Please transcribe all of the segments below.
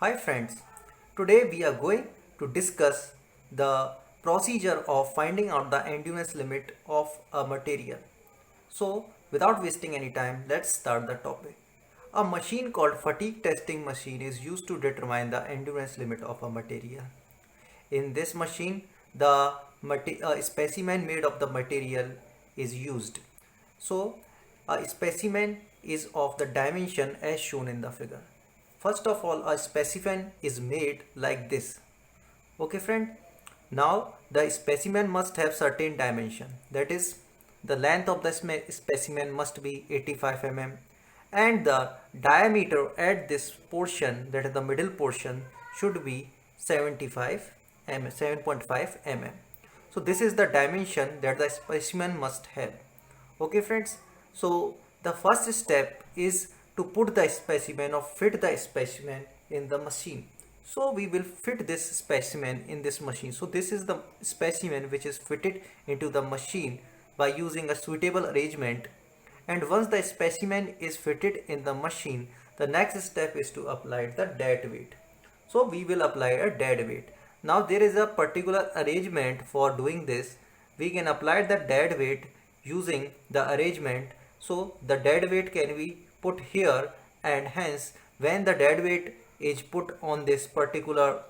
Hi friends, today we are going to discuss the procedure of finding out the endurance limit of a material. So without wasting any time, let's start the topic. A machine called fatigue testing machine is used to determine the endurance limit of a material. In this machine, the specimen made of the material is used. So, a specimen is of the dimension as shown in the figure. First of all, a specimen is made like this. Okay, friend. Now, the specimen must have certain dimension. That is, the length of the specimen must be 85 mm, and the diameter at this portion, that is the middle portion, should be 75 mm, 7.5 mm. So this is the dimension that the specimen must have. Okay friends, so the first step is to put the specimen or fit the specimen in the machine. So we will fit this specimen in this machine. So this is the specimen which is fitted into the machine by using a suitable arrangement. And once the specimen is fitted in the machine, the next step is to apply the dead weight. So we will apply a dead weight. Now there is a particular arrangement for doing this. We can apply the dead weight using the arrangement. So the dead weight can be put here, and hence when the dead weight is put on this particular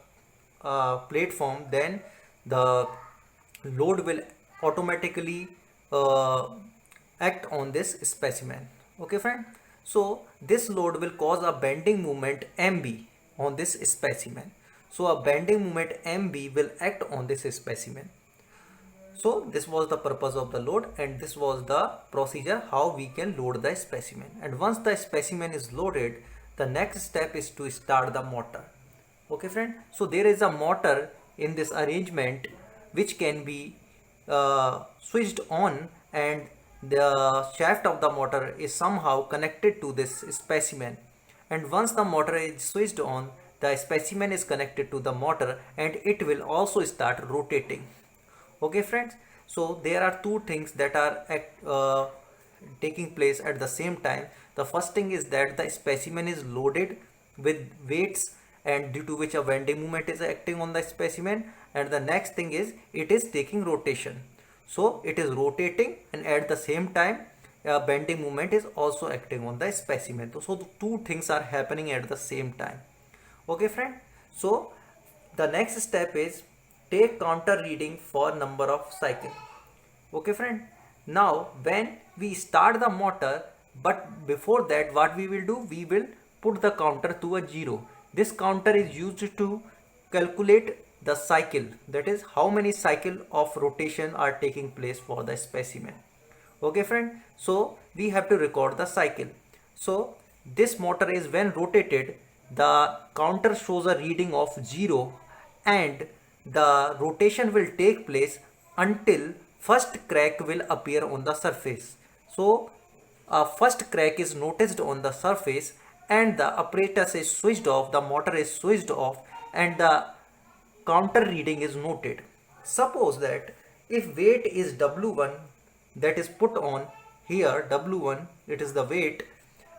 platform, then the load will automatically uh, act on this specimen. Okay friend, so this load will cause a bending moment mb on this specimen. So a bending moment mb will act on this specimen. So this was the purpose of the load, and this was the procedure how we can load the specimen. And once the specimen is loaded, the next step is to start the motor. Okay friend, so there is a motor in this arrangement which can be switched on, and the shaft of the motor is somehow connected to this specimen. And once the motor is switched on, the specimen is connected to the motor and it will also start rotating. Okay friends, so there are two things that are taking place at the same time. The first thing is that the specimen is loaded with weights, and due to which a bending moment is acting on the specimen. And the next thing is it is taking rotation. So it is rotating, and at the same time bending moment is also acting on the specimen. So the two things are happening at the same time. Okay friend, so the next step is take counter reading for number of cycle. Okay friend, now when we start the motor, but before that what we will do, we will put the counter to a 0. This counter is used to calculate the cycle, that is how many cycle of rotation are taking place for the specimen. Okay friend, so we have to record the cycle. So this motor is when rotated, the counter shows a reading of 0, and the rotation will take place until first crack will appear on the surface. So a first crack is noticed on the surface, and the apparatus is switched off, the motor is switched off, and the counter reading is noted. Suppose that if weight is W1, that is put on here, W1, it is the weight,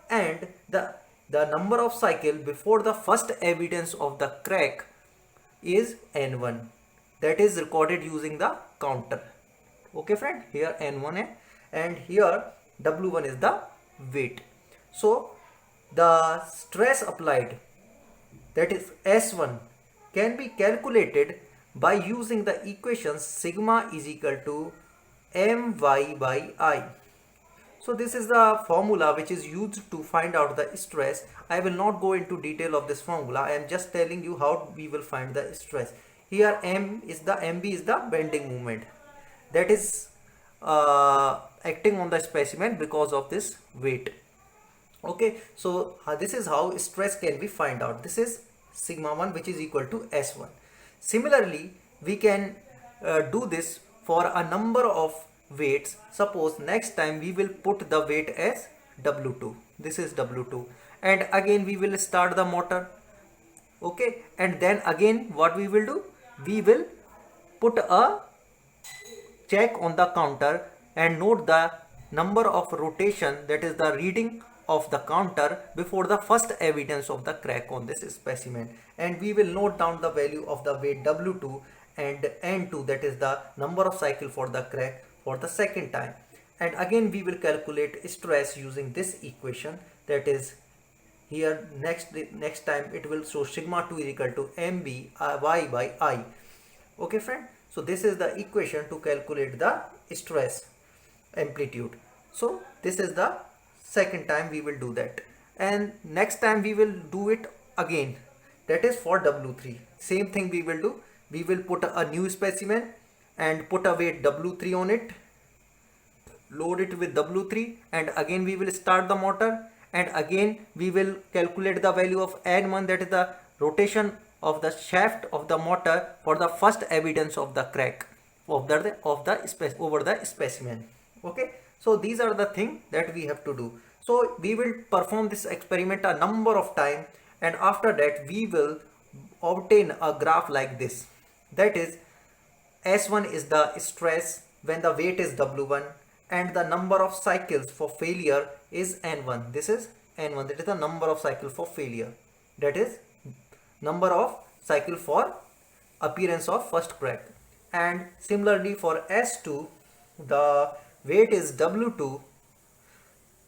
and the number of cycle before the first evidence of the crack is N1, that is recorded using the counter. Okay friend, here N1 and here W1 is the weight. So the stress applied, that is S1, can be calculated by using the equation sigma is equal to my by I. So this is the formula which is used to find out the stress. I will not go into detail of this formula. I am just telling you how we will find the stress. Here MB is the bending moment that is acting on the specimen because of this weight. Okay, so this is how stress can be find out. This is sigma 1, which is equal to S1. Similarly, we can do this for a number of weights. Suppose next time we will put the weight as W2. This is W2, and again we will start the motor. Okay, and then again what we will do, we will put a check on the counter and note the number of rotation, that is the reading of the counter before the first evidence of the crack on this specimen, and we will note down the value of the weight W2 and N2, that is the number of cycle for the crack for the second time. And again we will calculate stress using this equation, that is here next time it will show sigma 2 is equal to mb y by I. Okay friend, so this is the equation to calculate the stress amplitude. So this is the second time we will do that, and next time we will do it again, that is for W3. Same thing we will do. We will put a new specimen and put a weight W3 on it, load it with W3, and again we will start the motor, and again we will calculate the value of N1, that is the rotation of the shaft of the motor for the first evidence of the crack of the over the specimen. Okay, so these are the things that we have to do. So we will perform this experiment a number of times, and after that we will obtain a graph like this, that is S1 is the stress when the weight is W1, and the number of cycles for failure is N1. This is N1, that is the number of cycle for failure, that is number of cycle for appearance of first crack. And similarly for S2, the weight is W2.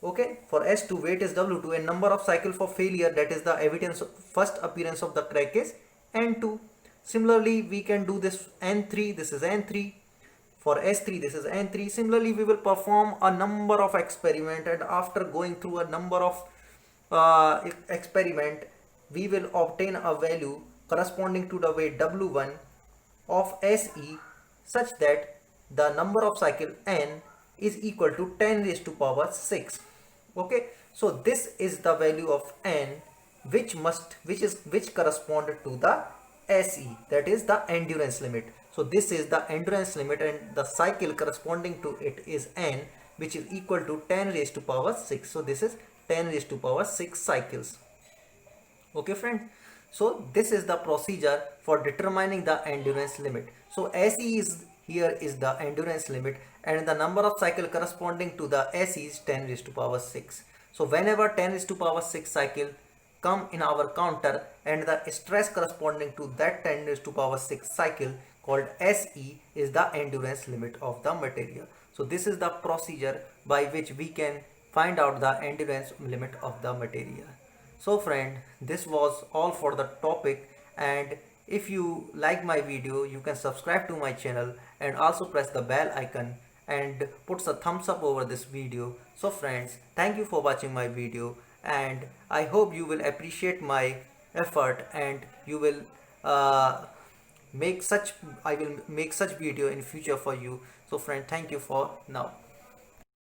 Okay, for S2 weight is W2 and number of cycle for failure, that is the evidence of first appearance of the crack, is N2. Similarly we can do this N3, this is N3. For S3 this is N3. Similarly we will perform a number of experiment, and after going through a number of experiment we will obtain a value corresponding to the weight W1 of SE, such that the number of cycle N is equal to 10 raised to power 6. Okay, so this is the value of N which corresponded to the SE, that is the endurance limit. So this is the endurance limit, and the cycle corresponding to it is N, which is equal to 10 raised to power 6. So this is 10 raised to power 6 cycles. Okay friend, so this is the procedure for determining the endurance limit. So SE is here is the endurance limit, and the number of cycle corresponding to the SE is 10 raised to power 6. So whenever 10 raised to power 6 cycle come in our counter, and the stress corresponding to that 10 raised to power 6 cycle called SE is the endurance limit of the material. So this is the procedure by which we can find out the endurance limit of the material. So friend, this was all for the topic, and if you like my video you can subscribe to my channel and also press the bell icon and put a thumbs up over this video. So friends, thank you for watching my video, and I hope you will appreciate my effort, and you will I will make such video in future for you. So friend, thank you for now.